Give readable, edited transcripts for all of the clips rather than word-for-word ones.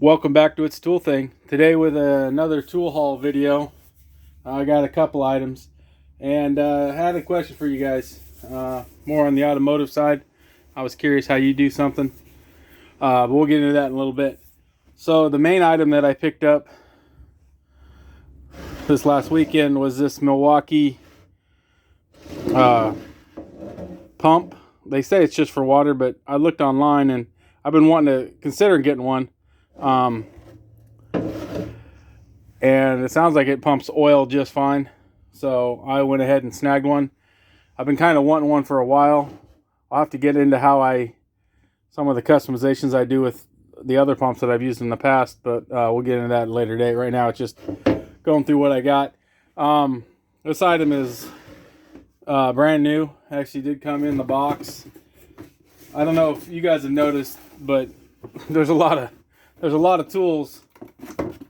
Welcome back to It's Tool Thing. Today with another tool haul video. I got a couple items and had a question for you guys. More on the automotive side. I was curious how you do something. But we'll get into that in a little bit. So the main item that I picked up this last weekend was this Milwaukee pump. They say it's just for water, but I looked online and I've been wanting to consider getting one. And it sounds like it pumps oil just fine, so I went ahead and snagged one. I've been kind of wanting one for a while. I'll have to get into some of the customizations I do with the other pumps that I've used in the past, but we'll get into that at a later date. Right now it's just going through what I got. This item is brand new. Actually did come in the box. I don't know if you guys have noticed, but there's a lot of tools.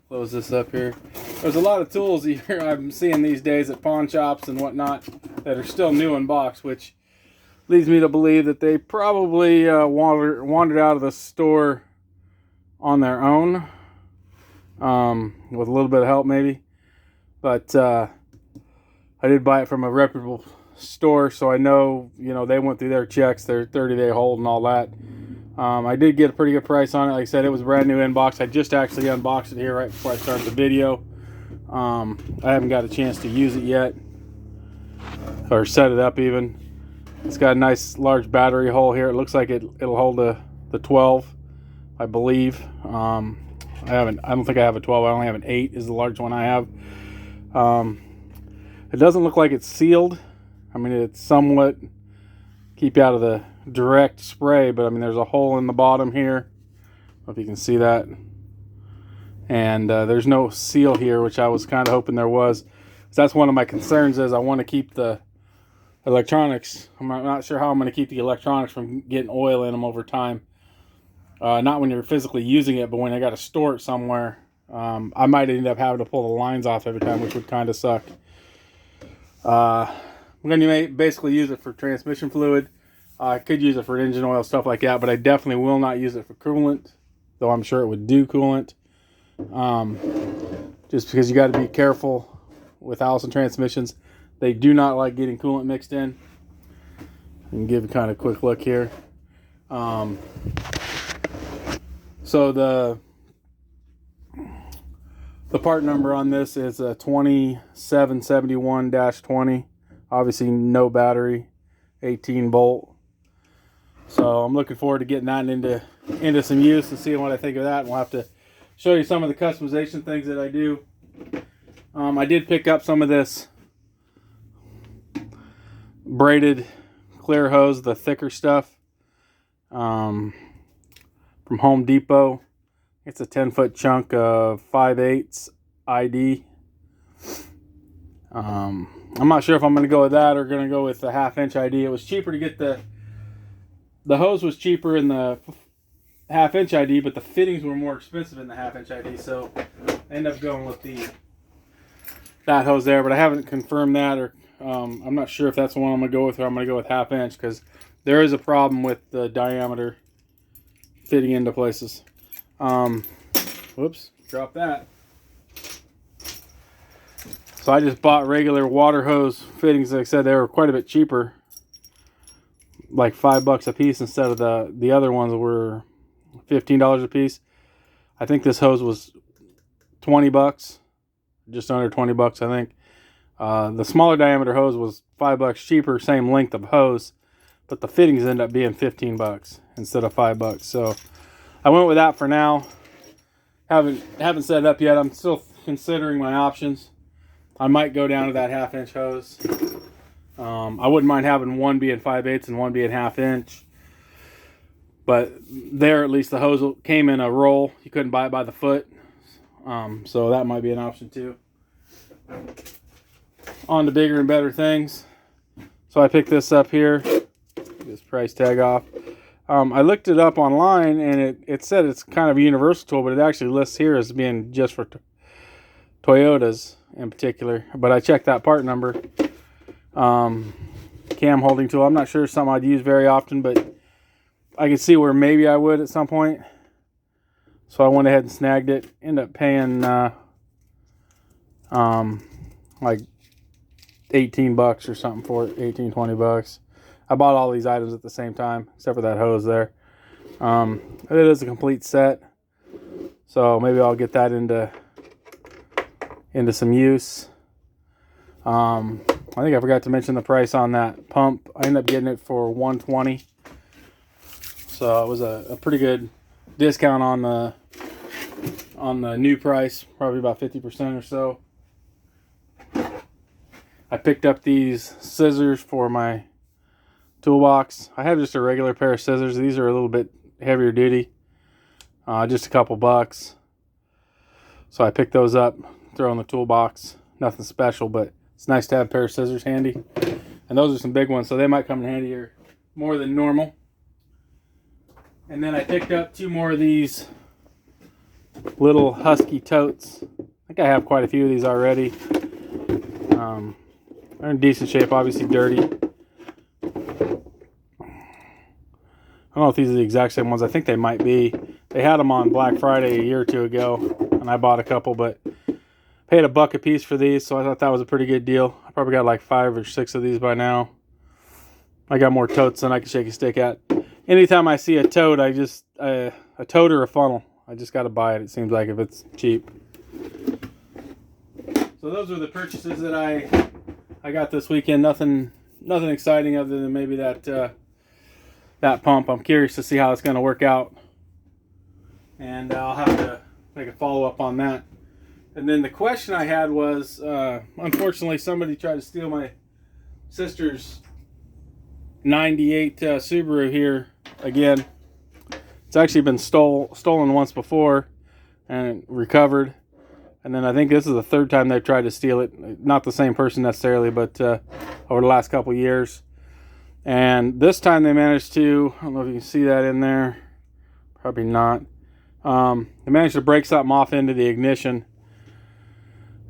Close this up here. There's a lot of tools I'm seeing these days at pawn shops and whatnot that are still new in box, which leads me to believe that they probably wandered out of the store on their own, with a little bit of help maybe. But I did buy it from a reputable store, so I know, they went through their checks, their 30-day hold and all that. I did get a pretty good price on it. Like I said, it was brand new in box. I just actually unboxed it here right before I started the video. I haven't got a chance to use it yet, or set it up even. It's got a nice large battery hole here. It looks like it'll hold the 12, I believe. I don't think I have a 12. I only have an 8 is the large one I have. It doesn't look like it's sealed. I mean, it's somewhat keep you out of the direct spray, but I mean, there's a hole in the bottom here. I don't know if you can see that. And there's no seal here, which I was kind of hoping there was. So that's one of my concerns, is I want to keep the electronics. I'm not sure how I'm going to keep the electronics from getting oil in them over time. Not when you're physically using it, but when I got to store it somewhere. I might end up having to pull the lines off every time, which would kind of suck. I'm going to basically use it for transmission fluid. I could use it for engine oil, stuff like that, but I definitely will not use it for coolant, though I'm sure it would do coolant. Just because you got to be careful with Allison transmissions. They do not like getting coolant mixed in. You can give a kind of quick look here. So the part number on this is 2771-20. Obviously no battery, 18 volt. So I'm looking forward to getting that into some use and seeing what I think of that. And we'll have to show you some of the customization things that I do. I did pick up some of this braided clear hose, the thicker stuff, from Home Depot. It's a 10-foot chunk of 5/8 ID. I'm not sure if I'm going to go with that or going to go with the 1/2-inch ID. It was cheaper to get the hose was cheaper in the 1/2-inch ID, but the fittings were more expensive in the 1/2-inch ID, so I ended up going with that hose there. But I haven't confirmed that, or I'm not sure if that's the one I'm going to go with, or I'm going to go with 1/2-inch, because there is a problem with the diameter fitting into places. Whoops, drop that. So I just bought regular water hose fittings. Like I said, they were quite a bit cheaper, like $5 a piece, instead of the other ones were $15 a piece. I think this hose was $20, just under $20, I think. The smaller diameter hose was $5 cheaper, same length of hose, but the fittings end up being $15 instead of $5. So I went with that for now. Haven't set it up yet. I'm still considering my options. I might go down to that 1/2-inch hose. I wouldn't mind having one being 5/8 and one being 1/2-inch. But there, at least the hose came in a roll. You couldn't buy it by the foot. So that might be an option too. On to bigger and better things. So I picked this up here. Get this price tag off. I looked it up online, and it said it's kind of a universal tool, but it actually lists here as being just for Toyotas in particular. But I checked that part number. Cam holding tool. I'm not sure it's something I'd use very often, but I can see where maybe I would at some point. So I went ahead and snagged it. Ended up paying like 18 bucks or something for it. 18-20 bucks. I bought all these items at the same time, except for that hose there. It is a complete set, so maybe I'll get that into some use. I think I forgot to mention the price on that pump. I ended up getting it for $120, so it was a pretty good discount on the new price, probably about 50% or so. I picked up these scissors for my toolbox. I have just a regular pair of scissors. These are a little bit heavier duty, just a couple bucks. So I picked those up, throw in the toolbox. Nothing special, but it's nice to have a pair of scissors handy. And those are some big ones, so they might come in handy here more than normal. And then I picked up 2 more of these little husky totes. I think I have quite a few of these already. They're in decent shape, obviously dirty. I don't know if these are the exact same ones. I think they might be. They had them on Black Friday a year or 2 ago, and I bought a couple, but paid $1 a piece for these, so I thought that was a pretty good deal. I probably got like 5 or 6 of these by now. I got more totes than I can shake a stick at. Anytime I see a tote, a tote or a funnel, I just got to buy it. It seems like if it's cheap. So those are the purchases that I got this weekend. Nothing exciting other than maybe that pump. I'm curious to see how it's going to work out, and I'll have to make a follow-up on that. And then the question I had was, unfortunately, somebody tried to steal my sister's 98 Subaru here again. It's actually been stolen once before and recovered. And then I think this is the 3rd time they've tried to steal it. Not the same person necessarily, but over the last couple years. And this time they managed to, I don't know if you can see that in there. Probably not. They managed to break something off into the ignition.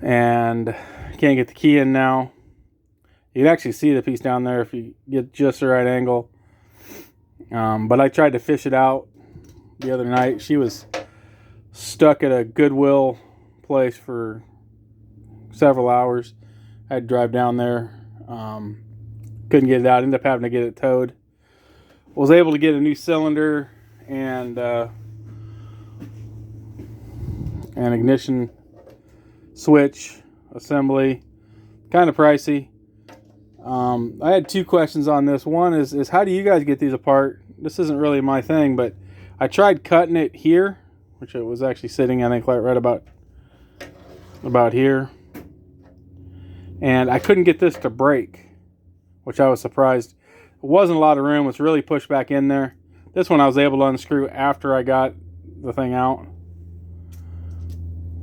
And can't get the key in now. You can actually see the piece down there if you get just the right angle. But I tried to fish it out the other night. She was stuck at a Goodwill place for several hours. I had to drive down there. Couldn't get it out. Ended up having to get it towed. Was able to get a new cylinder and an ignition switch assembly. Kind of pricey. I had 2 questions on this. One is how do you guys get these apart? This isn't really my thing, but I tried cutting it here, which it was actually sitting, I think, right about here. And I couldn't get this to break, which I was surprised. It wasn't a lot of room. It's really pushed back in there. This one I was able to unscrew after I got the thing out.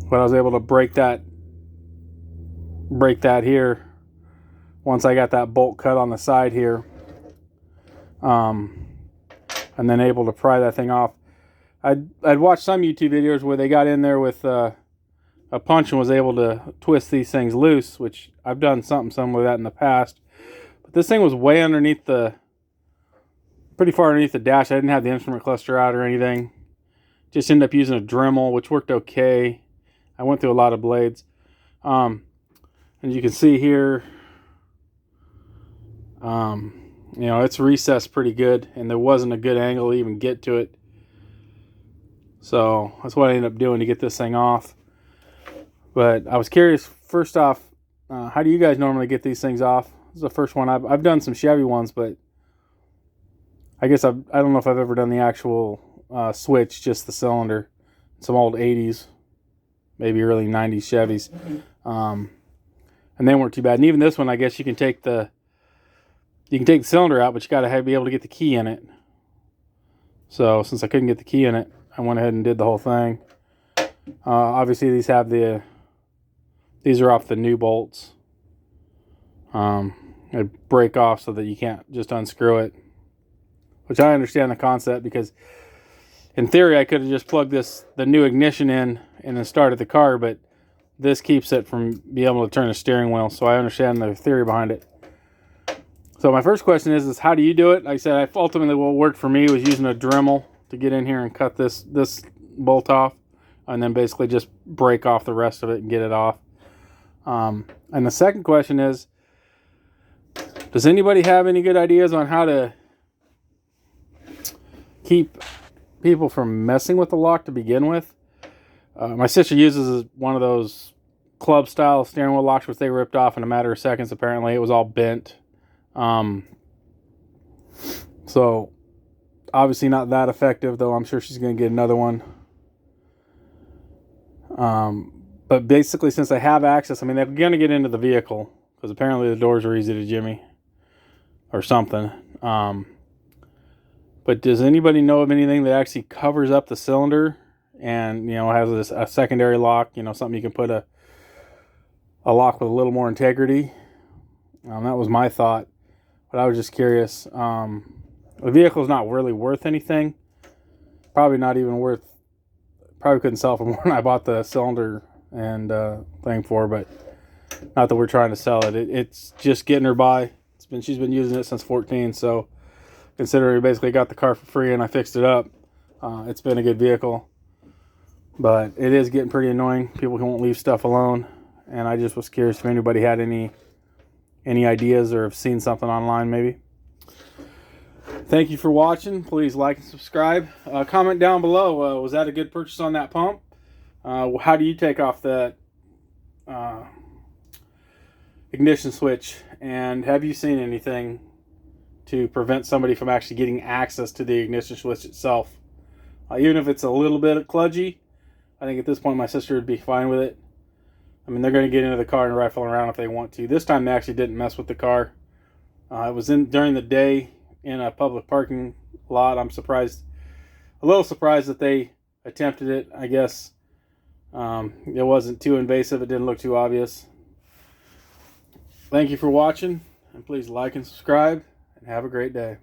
But I was able to break that here once I got that bolt cut on the side here. And then able to pry that thing off. I'd watched some YouTube videos where they got in there with a punch and was able to twist these things loose, which I've done something similar to that in the past. But this thing was way underneath pretty far underneath the dash. I didn't have the instrument cluster out or anything. Just ended up using a Dremel, which worked okay. I went through a lot of blades. And you can see here, it's recessed pretty good, and there wasn't a good angle to even get to it. So that's what I ended up doing to get this thing off. But I was curious, first off, how do you guys normally get these things off? This is the first one. I've done some Chevy ones, but I guess I don't know if I've ever done the actual switch, just the cylinder. Some old 80s, maybe early 90s Chevys. And they weren't too bad. And even this one, I guess you can take the cylinder out, but you got to be able to get the key in it. So since I couldn't get the key in it, I went ahead and did the whole thing. Obviously, these are off the new bolts. They break off so that you can't just unscrew it, which I understand the concept, because in theory I could have just plugged the new ignition in and then started the car, but this keeps it from being able to turn the steering wheel. So I understand the theory behind it. So my first question is how do you do it? Like I said, ultimately what worked for me was using a Dremel to get in here and cut this bolt off, and then basically just break off the rest of it and get it off. And the second question is, does anybody have any good ideas on how to keep people from messing with the lock to begin with? My sister uses one of those club style steering wheel locks, which they ripped off in a matter of seconds. Apparently it was all bent. So obviously not that effective, though I'm sure she's going to get another one. But basically, since they have access, I mean, they're going to get into the vehicle because apparently the doors are easy to jimmy or something. But does anybody know of anything that actually covers up the cylinder and, has a secondary lock, something you can put a lock with a little more integrity? That was my thought, but I was just curious. The vehicle is not really worth anything. Probably not even worth. Probably couldn't sell for more than I bought the cylinder and thing for, but not that we're trying to sell it. It's just getting her by. She's been using it since 14, so considering we basically got the car for free and I fixed it up, it's been a good vehicle. But it is getting pretty annoying. People won't leave stuff alone, and I just was curious if anybody had any ideas or have seen something online maybe. Thank you for watching. Please like and subscribe. Comment down below. Was that a good purchase on that pump? How do you take off that ignition switch? And have you seen anything to prevent somebody from actually getting access to the ignition switch itself? Even if it's a little bit kludgy, I think at this point my sister would be fine with it. I mean, they're going to get into the car and rifle around if they want to. This time they actually didn't mess with the car. It was during the day in a public parking lot. I'm a little surprised that they attempted it. I guess it wasn't too invasive. It didn't look too obvious. Thank you for watching, and please like and subscribe, and have a great day.